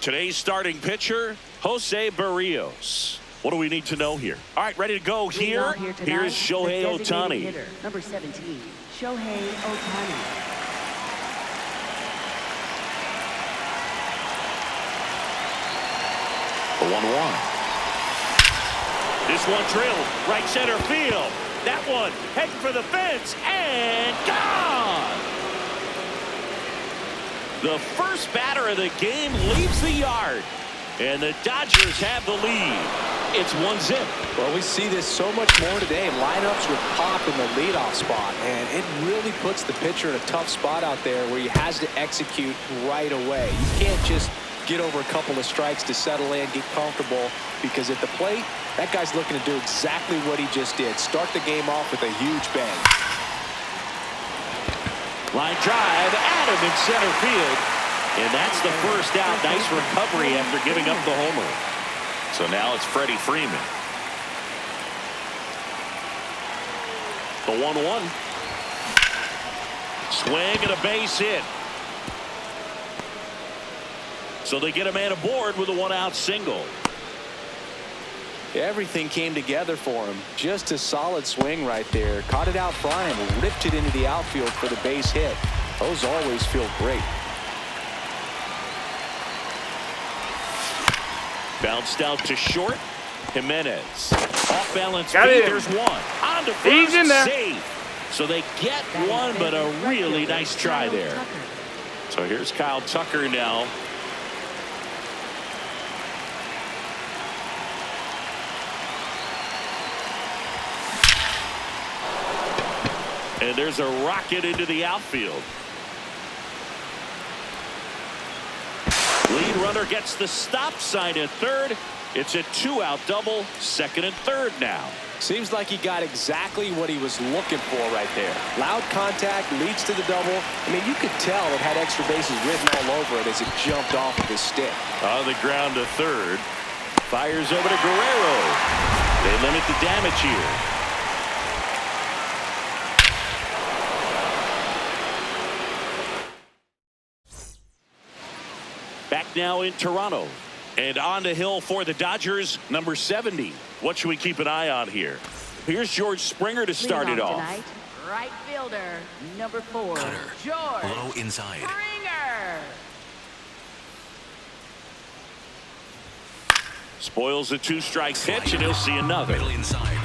Today's starting pitcher, Jose Berríos. What do we need to know here? All right, ready to go here. Here's Shohei Ohtani. Hitter, number 17, Shohei Ohtani. The 1-1. This one drilled right center field. That one heading for the fence and gone. The first batter of the game leaves the yard, and the Dodgers have the lead. It's 1-0. Well, we see this so much more today. Lineups with pop in the leadoff spot, and it really puts the pitcher in a tough spot out there where he has to execute right away. You can't just get over a couple of strikes to settle in, get comfortable, because at the plate, that guy's looking to do exactly what he just did. Start the game off with a huge bang. Line drive at him in center field. And that's the first out. Nice recovery after giving up the homer. So now it's Freddie Freeman. The 1-1. Swing and a base hit. So they get a man aboard with a 1-out single. Everything came together for him. Just a solid swing right there. Caught it out front and ripped it into the outfield for the base hit. Those always feel great. Bounced out to short. Jimenez. Off balance feed. There's one. On to first. Safe. So they get one, but a really nice try there. So here's Kyle Tucker now. And there's a rocket into the outfield. Lead runner gets the stop sign at third. It's a 2-out double, second and third now. Seems like he got exactly what he was looking for right there. Loud contact leads to the double. I mean, you could tell it had extra bases written all over it as it jumped off of his stick. On the ground to third. Fires over to Guerrero. They limit the damage here. Back now in Toronto. And on the hill for the Dodgers, number 70. What should we keep an eye on here? Here's George Springer to start it off. Tonight, right fielder, number 4, Cutter. George Low inside. Springer. Spoils a 2-strike pitch, and he'll see another. Middle inside.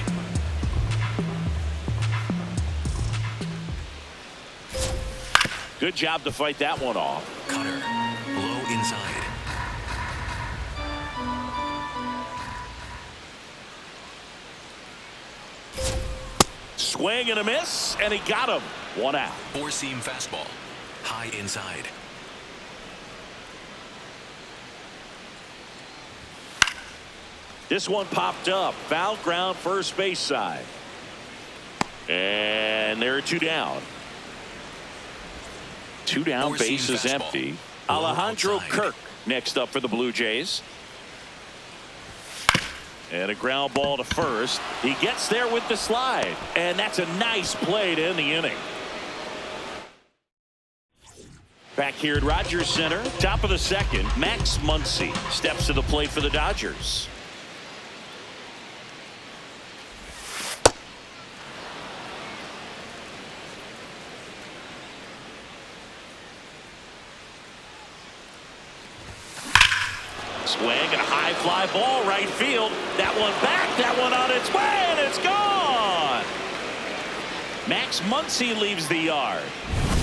Good job to fight that one off. Cutter. Low inside. Swing and a miss, and he got him. 1 out. Four-seam fastball. High inside. This one popped up. Foul ground first base side. And there are 2 down. 2 down, Four-seam base is fastball. empty. Low Alejandro outside. Kirk next up for the Blue Jays. And a ground ball to first. He gets there with the slide. And that's a nice play to end the inning. Back here at Rogers Center, top of the second, Max Muncy steps to the plate for the Dodgers. Swing and a high fly ball right field. That one back, that one on its way, and it's gone. Max Muncy leaves the yard.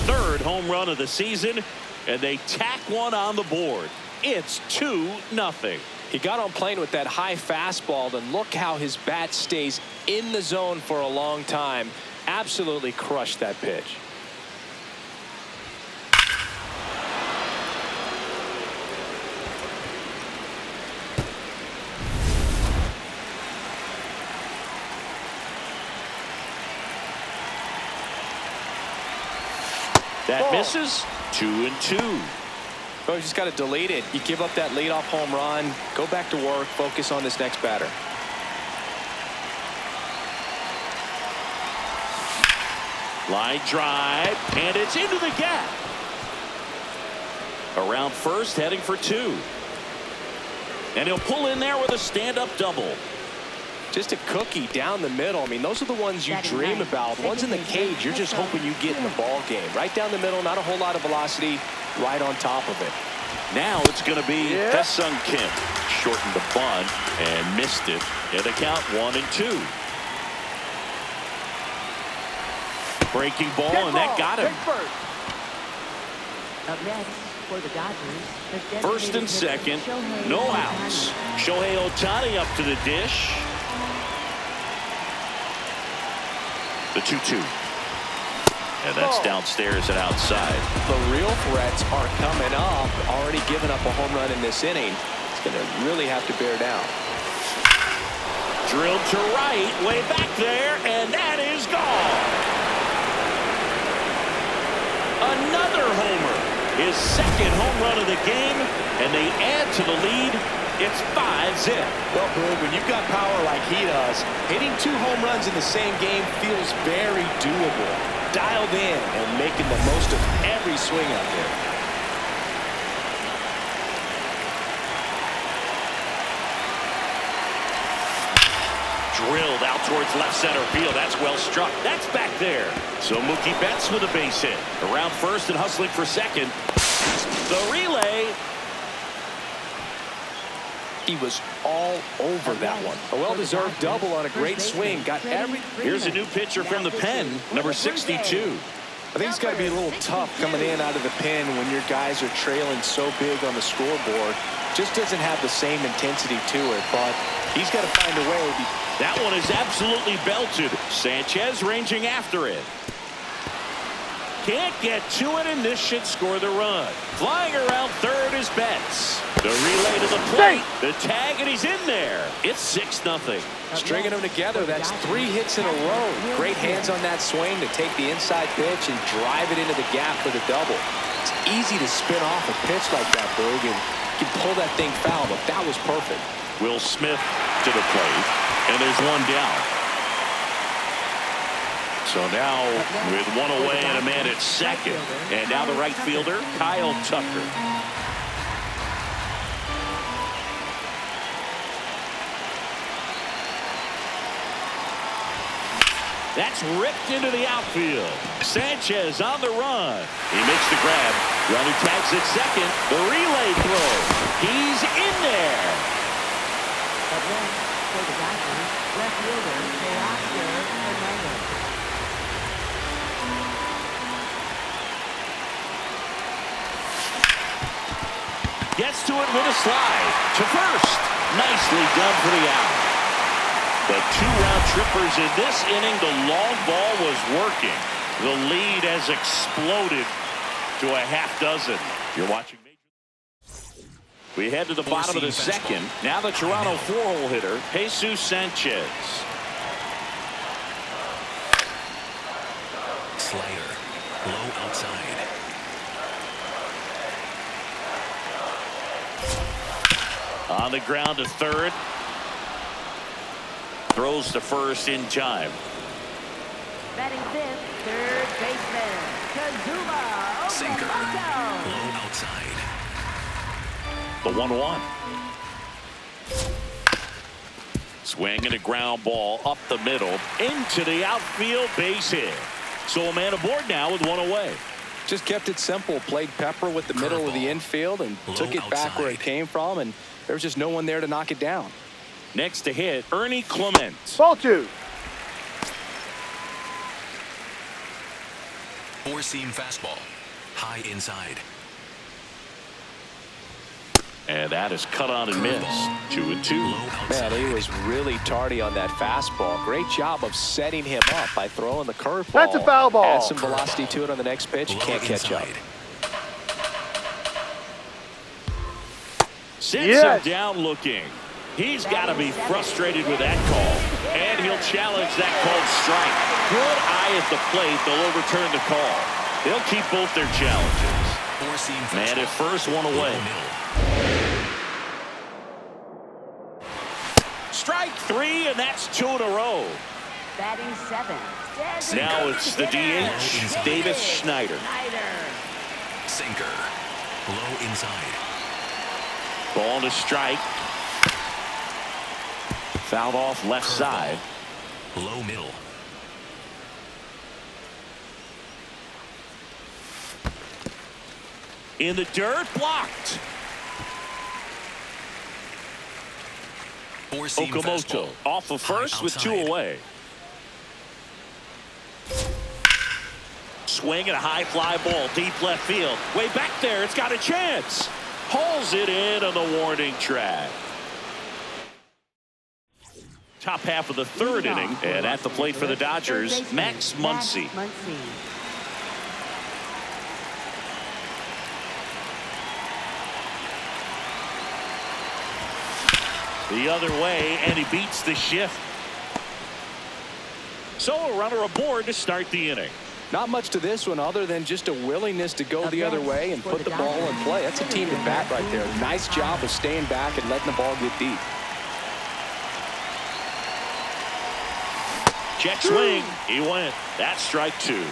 3rd home run of the season, and they tack one on the board. It's 2-0. He got on plane with that high fastball, and look how his bat stays in the zone for a long time. Absolutely crushed that pitch. That misses. 2-2. Well, you just got to delete it. You give up that leadoff home run. Go back to work. Focus on this next batter. Line drive, and it's into the gap. Around first, heading for 2. And he'll pull in there with a stand-up double. Just a cookie down the middle. I mean, those are the ones you dream about. The ones in the cage, you're just hoping you get in the ball game. Right down the middle, not a whole lot of velocity, right on top of it. Now it's going to be Ha-Seong Kim. Shortened the bunt and missed it. And the count 1-2. Breaking ball, and that got him. Up next for the Dodgers. First and second, no outs. Shohei Ohtani up to the dish. The 2-2. And that's downstairs and outside. The real threats are coming up. Already given up a home run in this inning. It's going to really have to bear down. Drilled to right, way back there, and that is gone. Another homer. His second home run of the game, and they add to the lead. It's 5-0. Well, Boog, when you've got power like he does, hitting 2 home runs in the same game feels very doable. Dialed in and making the most of every swing out there. Drilled out towards left center field. That's well struck. That's back there. So Mookie Betts with a base hit. Around first and hustling for second. The relay. He was all over that one. A well-deserved double on a great swing. Got every. Here's a new pitcher from the pen, number 62. I think it's got to be a little tough coming in out of the pen when your guys are trailing so big on the scoreboard. Just doesn't have the same intensity to it, but he's got to find a way. That one is absolutely belted. Sanchez ranging after it. Can't get to it, and this should score the run. Flying around third is Betts. The relay to the plate. The tag, and he's in there. It's 6-0. Stringing them together, that's 3 hits in a row. Great hands on that swing to take the inside pitch and drive it into the gap for the double. It's easy to spin off a pitch like that, Boog, and you can pull that thing foul, but that was perfect. Will Smith to the plate, and there's one down. So now with one away and a man at second, and now the right fielder, Kyle Tucker. That's ripped into the outfield. Sanchez on the run. He makes the grab. Runner tags at second. The relay throw. He's in there. Up next for the Dodgers, left fielder Teoscar Hernández. Gets to it with a slide. To first. Nicely done for the out. The 2-round trippers in this inning. The long ball was working. The lead has exploded to a half dozen. You're watching. We head to the bottom of the second. Now the Toronto 4-hole hitter, Jesus Sanchez. Slider. Low outside. On the ground to third. Throws to first in time. Batting fifth, third baseman, Kazuma. Sinker. Low outside. The 1-1. Swing and a ground ball up the middle into the outfield, base hit. So a man aboard now with one away. Just kept it simple. Played pepper with the middle of the infield and took it back where it came from, and there was just no one there to knock it down. Next to hit, Ernie Clement. Ball 2. Four-seam fastball. High inside. And that is cut on and missed. 2-2. Man, he was really tardy on that fastball. Great job of setting him up by throwing the curveball. That's a foul ball. Add some velocity to it on the next pitch. Can't catch up. Sends him down looking. He's got to be frustrated with that call. And he'll challenge that called strike. Good eye at the plate. They'll overturn the call. They'll keep both their challenges. Man at first, one away. Strike 3, and that's 2 in a row. Batting seventh. Now it's the DH, Davis Schneider. Sinker. Low inside. Ball to strike. Fouled off left side. Low middle. In the dirt, blocked. Four-seam Okamoto fastball. off of first with 2 outside. away. Swing and a high fly ball deep left field. Way back there, it's got a chance. Hauls it in on the warning track. Top half of the third inning, and at the plate for the Dodgers, Max Muncy. The other way, and he beats the shift. So a runner aboard to start the inning. Not much to this one other than just a willingness to go the other way and put the ball in play. That's a team at bat right there. Nice job of staying back and letting the ball get deep. Check swing. He went. That's strike 2.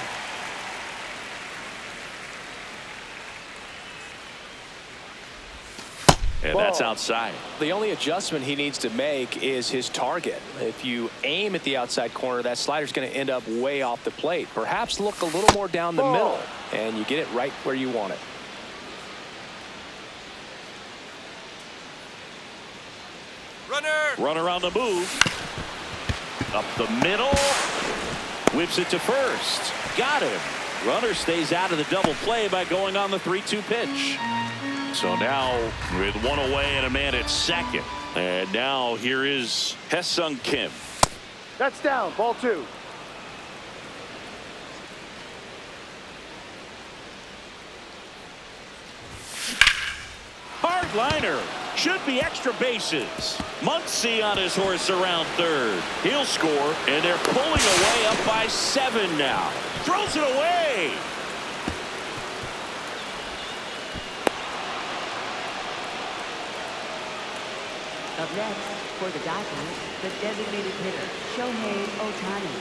And that's outside. The only adjustment he needs to make is his target. If you aim at the outside corner, that slider's going to end up way off the plate. Perhaps look a little more down the middle, and you get it right where you want it. Runner on the move. Up the middle. Whips it to first. Got him. Runner stays out of the double play by going on the 3-2 pitch. So now with 1 away and a man at second. And now here is Ha-Seong Kim. That's down. Ball 2. Hard liner. Should be extra bases. Muncy on his horse around third. He'll score, and they're pulling away up by 7 now. Throws it away. Up next, for the Dodgers, the designated hitter, Shohei Ohtani.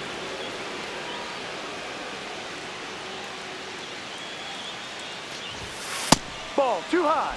Ball too high.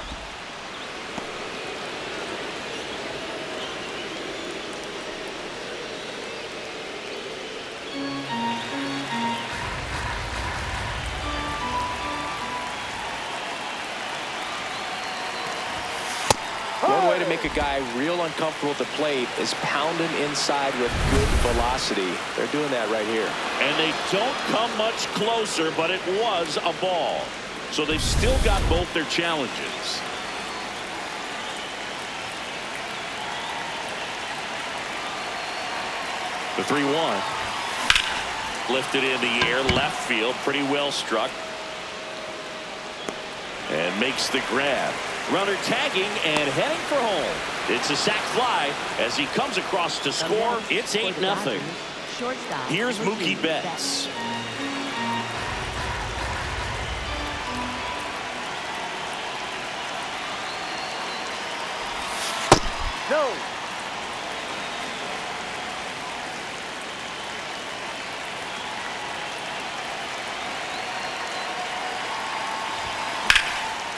One way to make a guy real uncomfortable at the plate is pound him inside with good velocity. They're doing that right here. And they don't come much closer, but it was a ball. So they've still got both their challenges. The 3-1. Lifted in the air, left field, pretty well struck. And makes the grab. Runner tagging and heading for home. It's a sac fly as he comes across to score. It's 8-0. Here's Mookie Betts. No.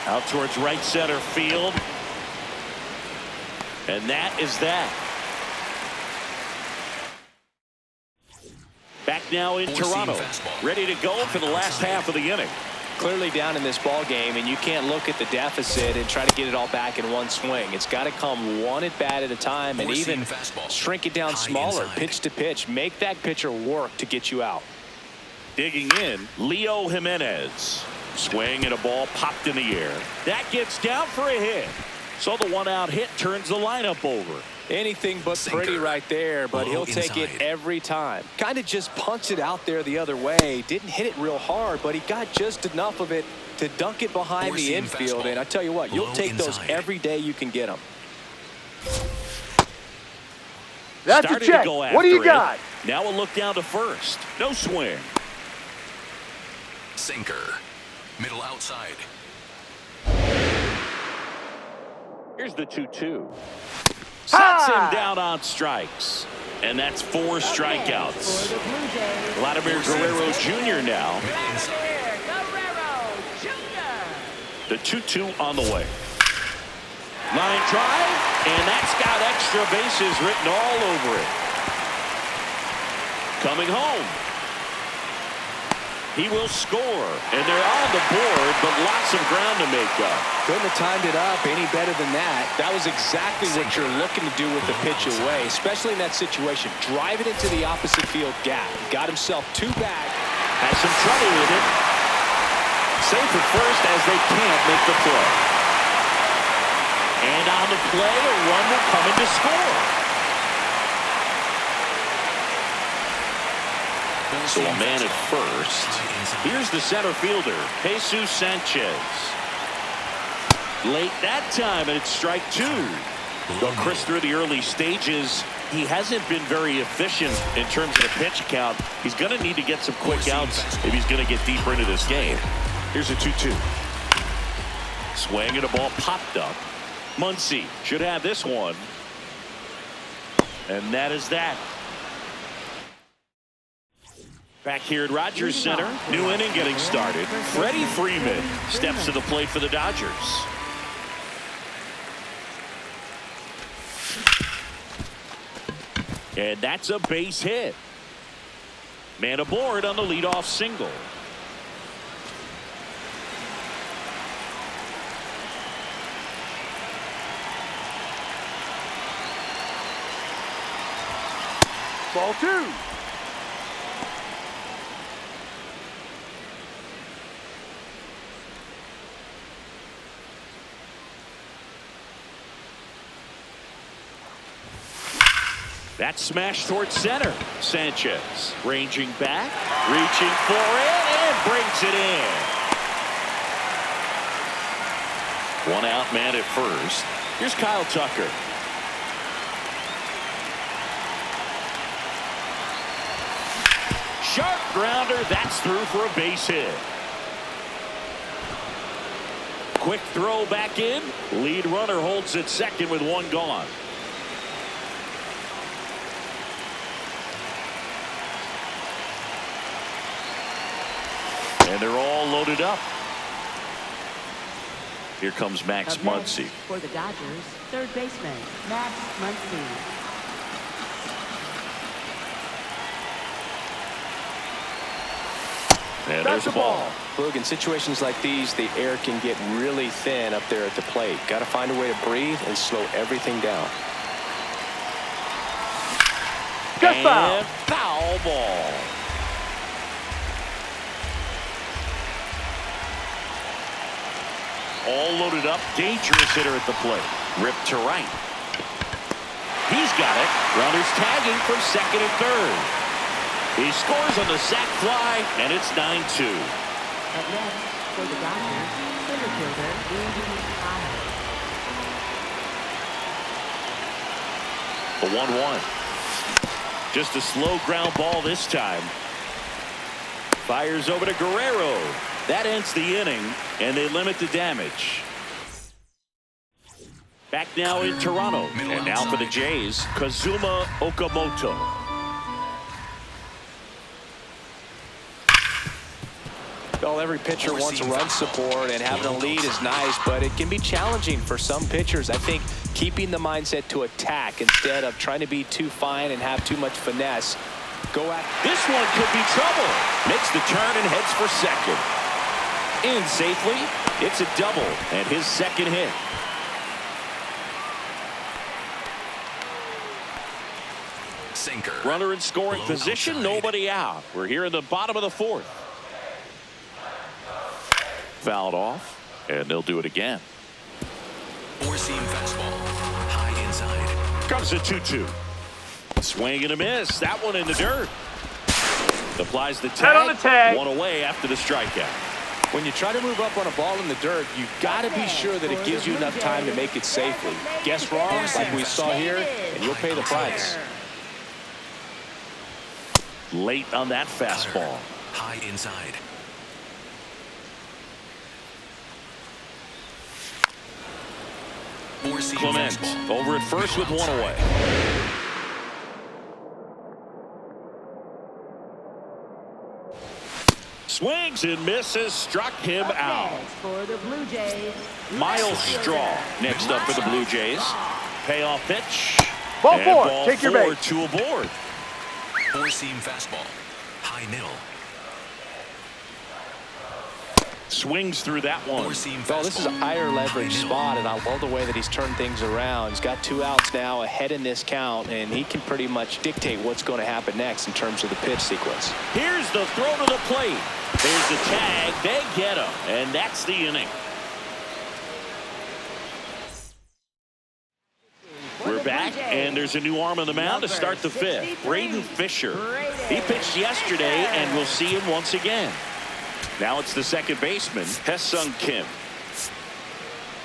Out towards right center field. And that is that. Back now in Toronto. Ready to go for the last half of the inning. Clearly down in this ball game, and you can't look at the deficit and try to get it all back in one swing. It's got to come one at bat at a time, and even shrink it down smaller, pitch to pitch. Make that pitcher work to get you out. Digging in, Leo Jimenez. Swing and a ball popped in the air. That gets down for a hit. So the 1-out hit turns the lineup over. Anything but pretty right there, but he'll take it every time. Kind of just punched it out there the other way. Didn't hit it real hard, but he got just enough of it to dunk it behind the infield. And I tell you what, you'll take those every day you can get them. That's a check. What do you got? Now a look down to first. No swing. Sinker. Middle outside. Here's the 2-2. Sets him down on strikes. And that's 4 strikeouts. Vladimir Guerrero Jr. now. Vladimir Guerrero Jr. The 2-2 on the way. Line drive, and that's got extra bases written all over it. Coming home. He will score, and they're on the board, but lots of ground to make up. Couldn't have timed it up any better than that. That was exactly what you're looking to do with the pitch away, especially in that situation. Drive it into the opposite field gap. Got himself 2 back. Has some trouble with it. Safe at first as they can't make the play. And on the play, a run will come in to score. So a man at first. Here's the center fielder, Jesus Sanchez. Late that time, and it's strike 2. Well, Chris, through the early stages, he hasn't been very efficient in terms of the pitch count. He's going to need to get some quick outs if he's going to get deeper into this game. Here's a 2-2. Swing and a ball popped up. Muncy should have this one. And that is that. Back here at Rogers Center, new inning getting started. Freddie Freeman steps to the plate for the Dodgers. And that's a base hit. Man aboard on the leadoff single. Ball 2. That smash towards center. Sanchez ranging back, reaching for it, and brings it in. 1 out, man at first. Here's Kyle Tucker. Sharp grounder. That's through for a base hit. Quick throw back in. Lead runner holds at second with 1 gone. And they're all loaded up. Here comes Max Muncy. For the Dodgers, third baseman, Max Muncy. And there's the ball. Look, in situations like these, the air can get really thin up there at the plate. Got to find a way to breathe and slow everything down. Just foul. And foul ball. All loaded up. Dangerous hitter at the plate. Ripped to right. He's got it. Runners tagging from second and third. He scores on the sac fly, and it's 9-2. Up next, for the Dodgers, center fielder, The 1-1. Just a slow ground ball this time. Fires over to Guerrero. That ends the inning, and they limit the damage. Back now in Toronto. And now for the Jays, Kazuma Okamoto. Well, every pitcher wants run support, and having a lead is nice, but it can be challenging for some pitchers. I think keeping the mindset to attack instead of trying to be too fine and have too much finesse. Go at this one could be trouble. Makes the turn and heads for second. In safely. It's a double and his second hit. Sinker. Runner in scoring Low position. outside. Nobody out. We're here in the bottom of the 4th. Fouled off, and they'll do it again. 4-seam fastball. High inside. Comes a 2-2. Swing and a miss. That one in the dirt. Applies the tag. Head on the tag. 1 away after the strikeout. When you try to move up on a ball in the dirt, you've got to be sure that it gives you enough time to make it safely. Guess wrong, like we saw here, and you'll pay the price. Late on that fastball. High inside. Clement over at first with 1 away. Swings and misses, struck him out. Next for the Blue Jays, Miles Straw next up for the Blue Jays. Payoff pitch. Ball And four. ball Take your four, base. 2 aboard. Four-seam fastball. High middle. Swings through that one. Four-seam fastball. Well, this is a higher leverage High middle. spot, and I love the way that he's turned things around. He's got 2 outs now ahead in this count, and he can pretty much dictate what's going to happen next in terms of the pitch sequence. Here's the throw to the plate. There's the tag. They get him, and that's the inning. We're back, and there's a new arm on the mound to start the 5th. Braden Fisher. He pitched yesterday, and we'll see him once again. Now it's the second baseman, Ha-Seong Kim.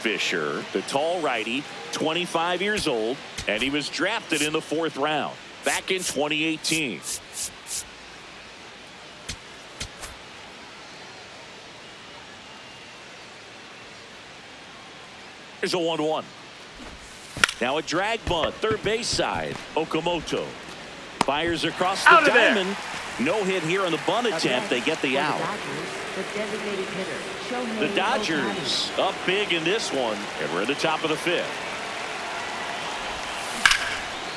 Fisher, the tall righty, 25 years old, and he was drafted in the 4th round back in 2018. Here's a 1-1. Now a drag bunt, third base side. Okamoto fires across the Out of there. diamond. No hit here on the bunt attempt. They get the out. The designated hitter, Shohei The Dodgers up big in this one, and we're at the top of the 5th.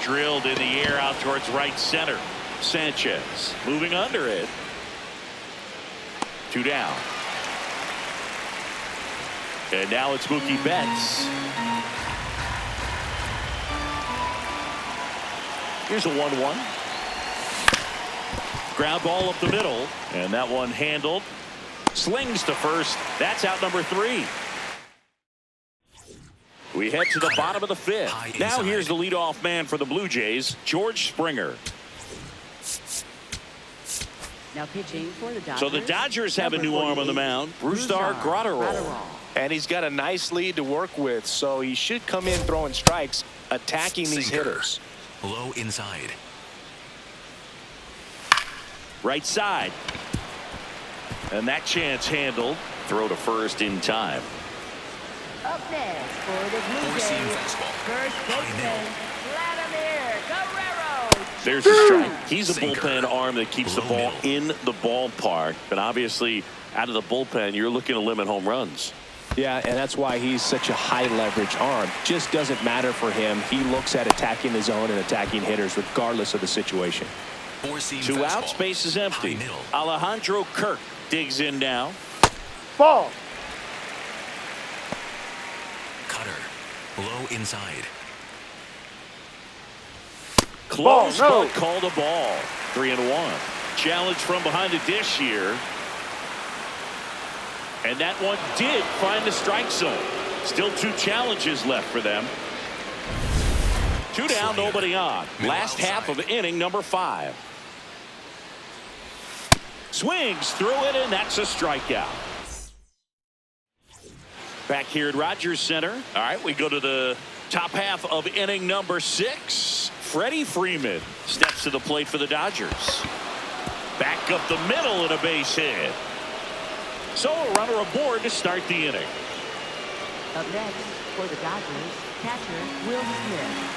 Drilled in the air out towards right center. Sanchez moving under it. 2 down. And now it's Mookie Betts. Here's a 1-1. Ground ball up the middle, and that one handled. Slings to first. That's out number 3. We head to the bottom of the 5th. Now here's the leadoff man for the Blue Jays, George Springer. Now pitching for the Dodgers. So the Dodgers have a new arm on the mound, Brusdar Graterol. And he's got a nice lead to work with, so he should come in throwing strikes, attacking these Sinker. hitters. Low inside. Right side. And that chance handled. Throw to first in time. Up next for the Blue Four-seam Jays, fastball. first baseman, Vladimir Guerrero. There's a strike. He's a Sinker. bullpen arm that keeps the Low ball middle. in the ballpark. But obviously, out of the bullpen, you're looking to limit home runs. Yeah, and that's why he's such a high leverage arm. Just doesn't matter for him. He looks at attacking the zone and attacking hitters regardless of the situation. Four-seam 2 fastball. outs, base is empty. High middle. Alejandro Kirk digs in now. Ball. Cutter. Low inside. Close, Ball, no. but called a ball. 3-1. Challenge from behind the dish here. And that one did find the strike zone. Still 2 challenges left for them. 2 down, nobody on. Last half of inning number 5. Swings through it, and that's a strikeout. Back here at Rogers Center. All right, we go to the top half of inning number 6. Freddie Freeman steps to the plate for the Dodgers. Back up the middle and a base hit. So a runner aboard to start the inning. Up next for the Dodgers, catcher Will Smith.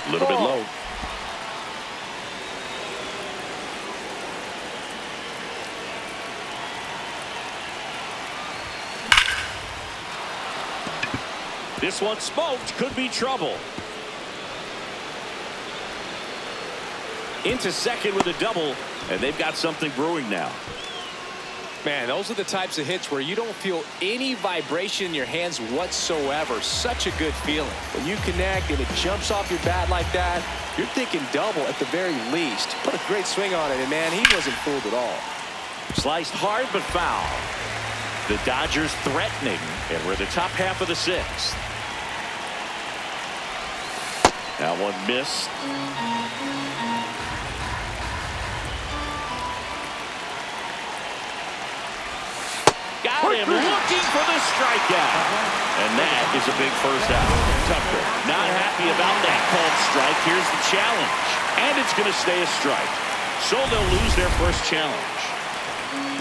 A little bit low. This one smoked, could be trouble. Into second with a double, and they've got something brewing now. Man, those are the types of hits where you don't feel any vibration in your hands whatsoever. Such a good feeling. When you connect and it jumps off your bat like that, you're thinking double at the very least. Put a great swing on it, and man, he wasn't fooled at all. Sliced hard but foul. The Dodgers threatening, and we're at the top half of the 6th. That one missed. Got him looking for the strikeout. And that is a big first out. Tucker not happy about that called strike. Here's the challenge. And it's going to stay a strike. So they'll lose their first challenge.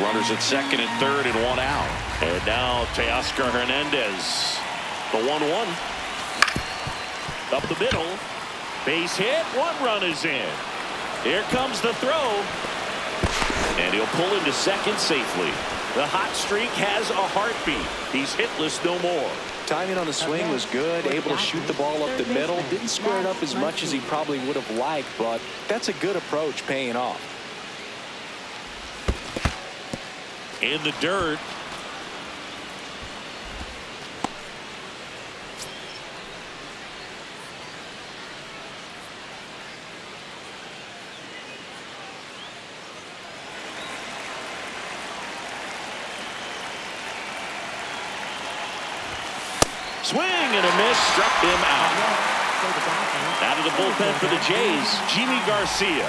Runners at second and third and 1 out. And now Teoscar Hernández. The 1-1. Up the middle. Base hit. 1 run is in. Here comes the throw. And he'll pull into second safely. The hot streak has a heartbeat. He's hitless no more. Timing on the swing was good, able to shoot the ball up the middle. Didn't square it up as much as he probably would have liked, but that's a good approach paying off. In the dirt. Swing and a miss, struck him out. Out of the bullpen for the Jays, Jimmy Garcia.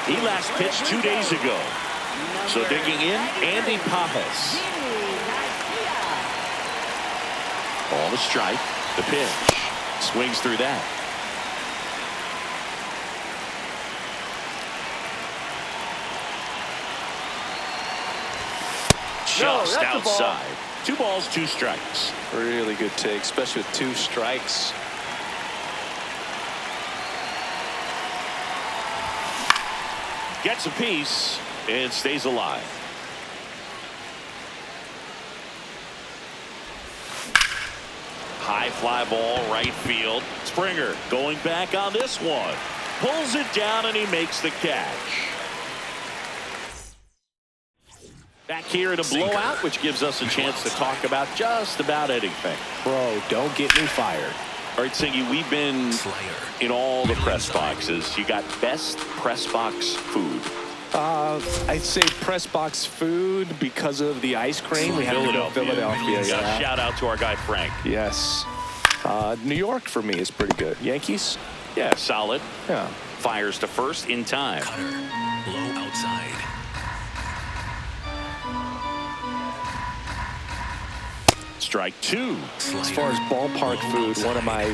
He last pitched 2 days ago. So digging in, Andy Pajes. Ball to strike. The pitch. Swings through that. Just outside. 2 balls, 2 strikes. Really good take, especially with 2 strikes. Gets a piece and stays alive. High fly ball, right field. Springer going back on this one. Pulls it down and he makes the catch. Back here in a blowout, which gives us a chance to talk about just about anything. Bro, don't get me fired. All right, Singy, we've been in all the press boxes. You got best press box food. I'd say press box food because of the ice cream. We have Philadelphia. Yeah. Shout out to our guy Frank. Yes. New York for me is pretty good. Yankees? Yeah, solid. Yeah. Fires to first in time. Cutter. Low outside. Strike 2. As far as ballpark food, one of my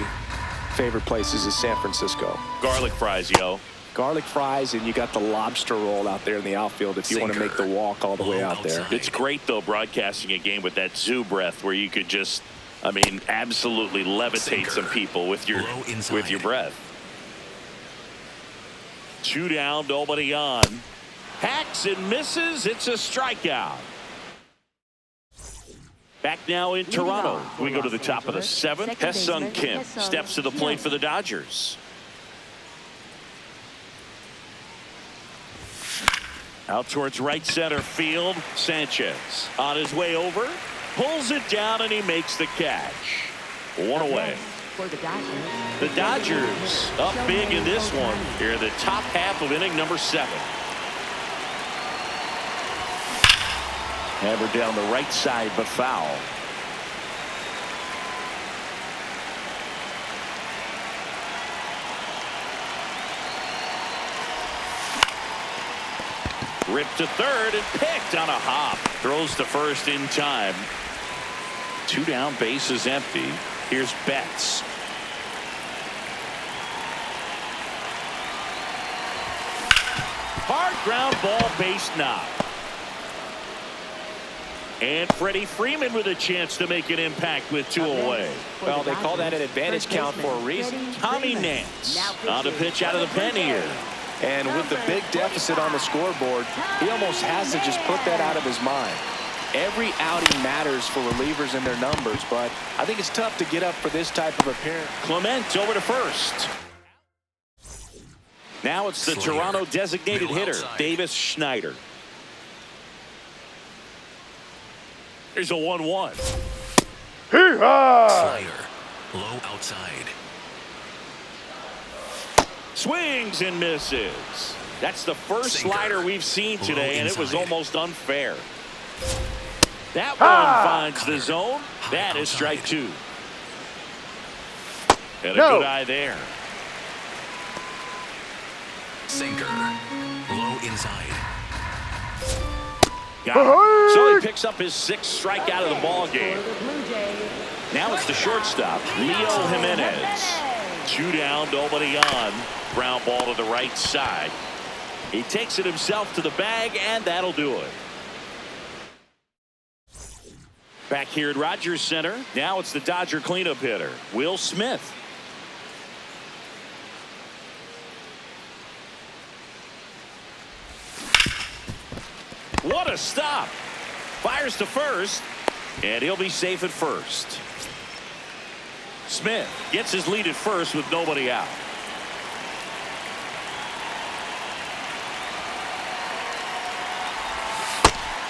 favorite places is San Francisco. Garlic fries, yo. Garlic fries, and you got the lobster roll out there in the outfield if you want to make the walk all the way out there. It's great, though, broadcasting a game with that zoo breath where you could just, I mean, absolutely levitate some people with your breath. 2 down, nobody on. Hacks and misses. It's a strikeout. Back now in Toronto. We go to the top of the 7th. Ha-Seong Kim steps to the plate for the Dodgers. Out towards right center field. Sanchez on his way over. Pulls it down and he makes the catch. 1 away. The Dodgers up big in this one. Here in the top half of inning number 7. Hammered down the right side, but foul. Ripped to third and picked on a hop. Throws to first in time. 2 down, bases empty. Here's Betts. Hard ground ball, base knock. And Freddie Freeman with a chance to make an impact with 2 away. Well, they call that an advantage count for a reason. Tommy Nance on the pitch out of the pen here. And with the big deficit on the scoreboard, he almost has to just put that out of his mind. Every outing matters for relievers and their numbers, but I think it's tough to get up for this type of appearance. Clement over to first. Now it's the Toronto designated hitter, Davis Schneider. Here's a 1-1. Hee-haw! Low outside. Swings and misses. That's the first slider we've seen today, and it was almost unfair. That one finds the zone. That is strike 2. And a good eye there. Sinker. Low inside. Got it. So he picks up his 6th strikeout of the ball game. Now it's the shortstop, Leo Jimenez. 2 down, nobody on. Ground ball to the right side. He takes it himself to the bag, and that'll do it. Back here at Rogers Center, now it's the Dodger cleanup hitter, Will Smith. What a stop. Fires to first, and he'll be safe at first. Smith gets his lead at first with nobody out.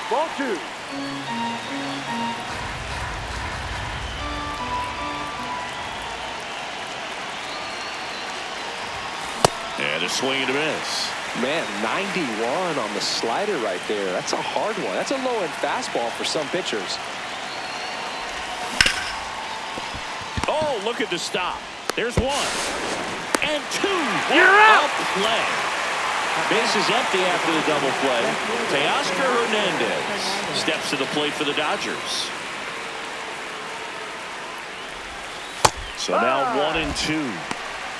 Ball 2. And a swing and a miss. Man, 91 on the slider right there. That's a hard one. That's a low-end fastball for some pitchers. Oh, look at the stop. There's 1 and 2. You're out. Play. Base is empty after the double play. Teoscar Hernández steps to the plate for the Dodgers. So now 1 and 2.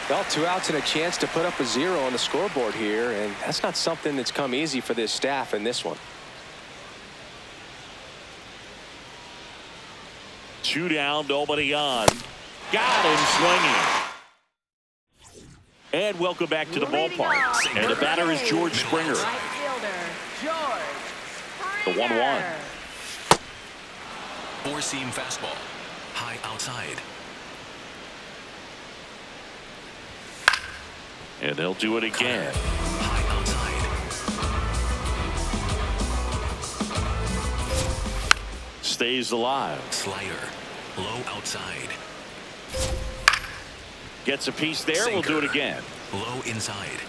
Well, 2 outs and a chance to put up a 0 on the scoreboard here, and that's not something that's come easy for this staff in this one. 2 down, nobody on. Got him swinging. And welcome back to the ballpark. And the batter is George Springer. Right fielder, George The 1-1. Four-seam fastball. High outside. And they'll do it again. High outside. Stays alive. Slider. Low outside. Gets a piece there. Sinker. We'll do it again. Low inside.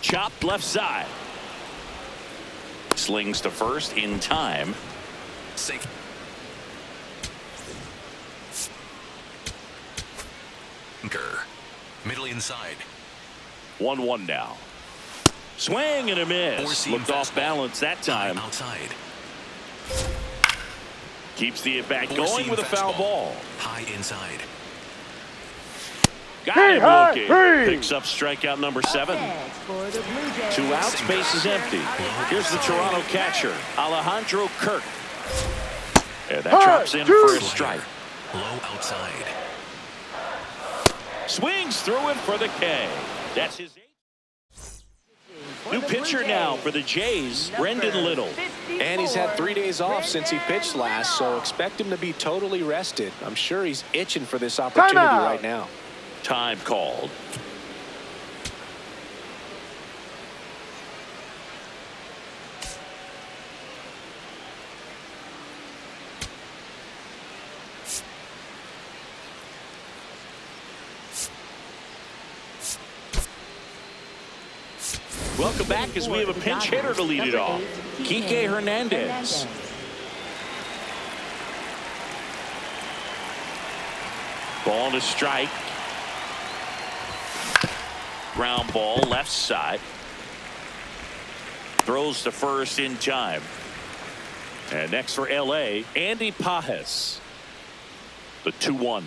Chopped left side. Slings to first in time. Sink. Sinker. Middle inside. 1-1 now. Swing and a miss. Four-seam Looked off fastball. balance that time. High outside. Keeps the at-bat going Four-seam with a foul fastball. ball. High inside. Got Hey, him hi, looking. hey. Picks up strikeout number 7. Next for the Blue Jays. 2 outs, base is empty. Here's the Toronto catcher, Alejandro Kirk. And that drops in for a strike. Low outside. Swings through it for the K. That's his 8th. For New the Blue pitcher Jays, now for the Jays, number Brendan Little. 54, And he's had 3 days off since he pitched last, so Little. expect him to be totally rested. I'm sure he's itching for this opportunity Timeout. right now. Time called. Welcome back as we have a pinch hitter to lead it off. Kike Hernandez. Ball to strike. Ground ball left side. Throws to first in time. And next for LA, Andy Pajes. The 2-1.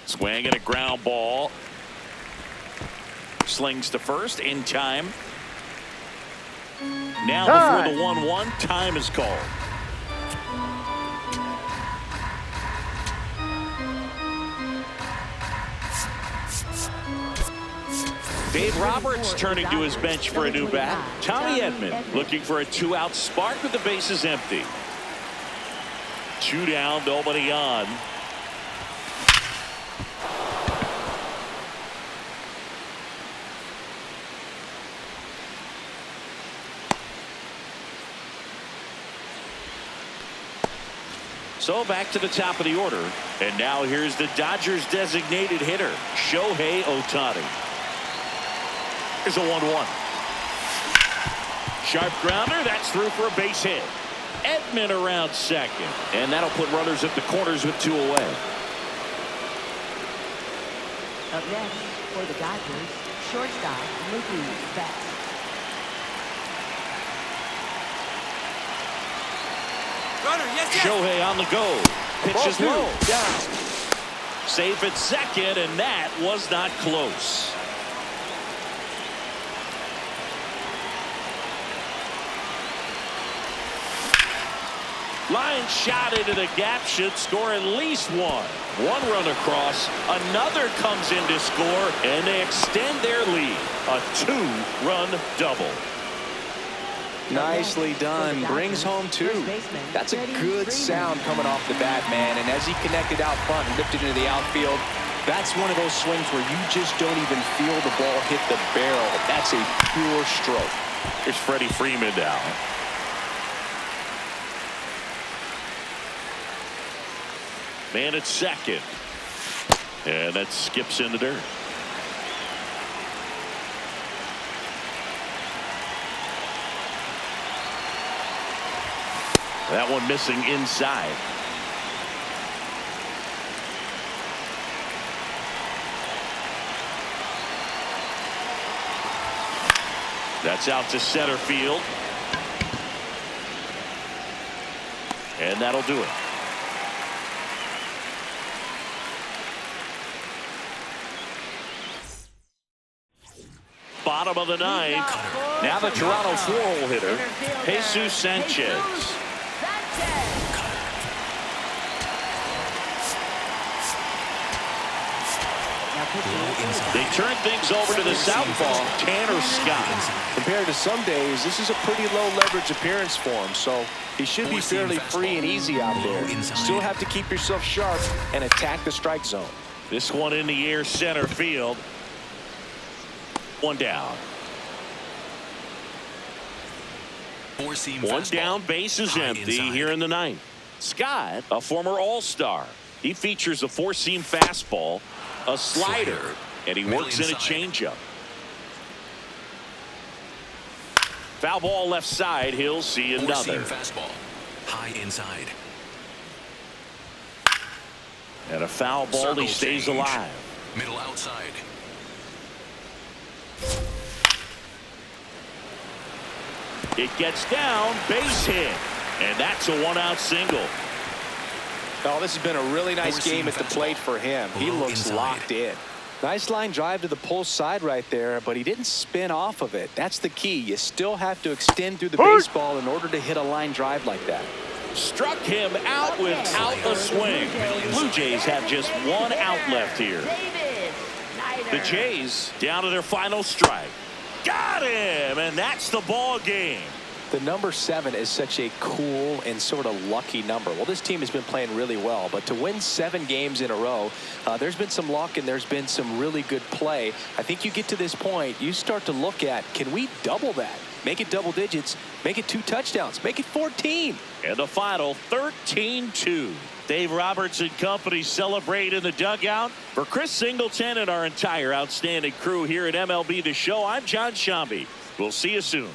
Swing and a ground ball. Slings to first in time. Now before the 1-1, time is called. Dave Roberts turning to his bench for a new bat. Tommy Edman looking for a 2-out spark with the bases empty. 2 down, nobody on. So back to the top of the order. And now here's the Dodgers designated hitter, Shohei Ohtani. Here's a 1-1. Sharp grounder. That's through for a base hit. Edman around second. And that'll put runners at the corners with 2 away. Up next for the Dodgers, shortstop Mookie Betts. Shohei on the go. Pitches Ball 2, low. down. Safe at second, and that was not close. Line shot into the gap should score at least one. One run across, another comes in to score, and they extend their lead. A two-run double. Nicely done. Brings home two. That's a good sound coming off the bat, man. And as he connected out front and lifted into the outfield, that's one of those swings where you just don't even feel the ball hit the barrel. That's a pure stroke. Here's Freddie Freeman now. Man at second. And that skips in the dirt. That one missing inside. That's out to center field. And that'll do it. Bottom of the ninth. Now the Toronto four-hole hitter, Jesus Sanchez. They turn things over to the southpaw, Tanner Scott. Compared to some days, this is a pretty low leverage appearance for him, so he should be fairly free and easy out there. Still have to keep yourself sharp and attack the strike zone. This one in the air, center field. One down. One down, base is empty here in the ninth. Scott, a former All-Star. He features a four-seam fastball, a slider, and he works in a changeup. Foul ball left side. He'll see another. Fastball, high inside. And a foul ball. He stays alive. Middle outside. It gets down, base hit, and that's a one-out single. Oh, this has been a really nice game at the plate for him. He looks locked in. Nice line drive to the pull side right there, but he didn't spin off of it. That's the key. You still have to extend through the baseball in order to hit a line drive like that. Struck him out without a swing. Blue Jays have just one out left here. The Jays down to their final strike. Got him, and that's the ball game. The number 7 is such a cool and sort of lucky number. Well, this team has been playing really well, but to win 7 games in a row, there's been some luck and there's been some really good play. I think you get to this point, you start to look at, can we double that? Make it double digits, make it 2 touchdowns, make it 14. And the final 13-2. Dave Roberts and company celebrate in the dugout. For Chris Singleton and our entire outstanding crew here at MLB The Show, I'm John Shambi. We'll see you soon.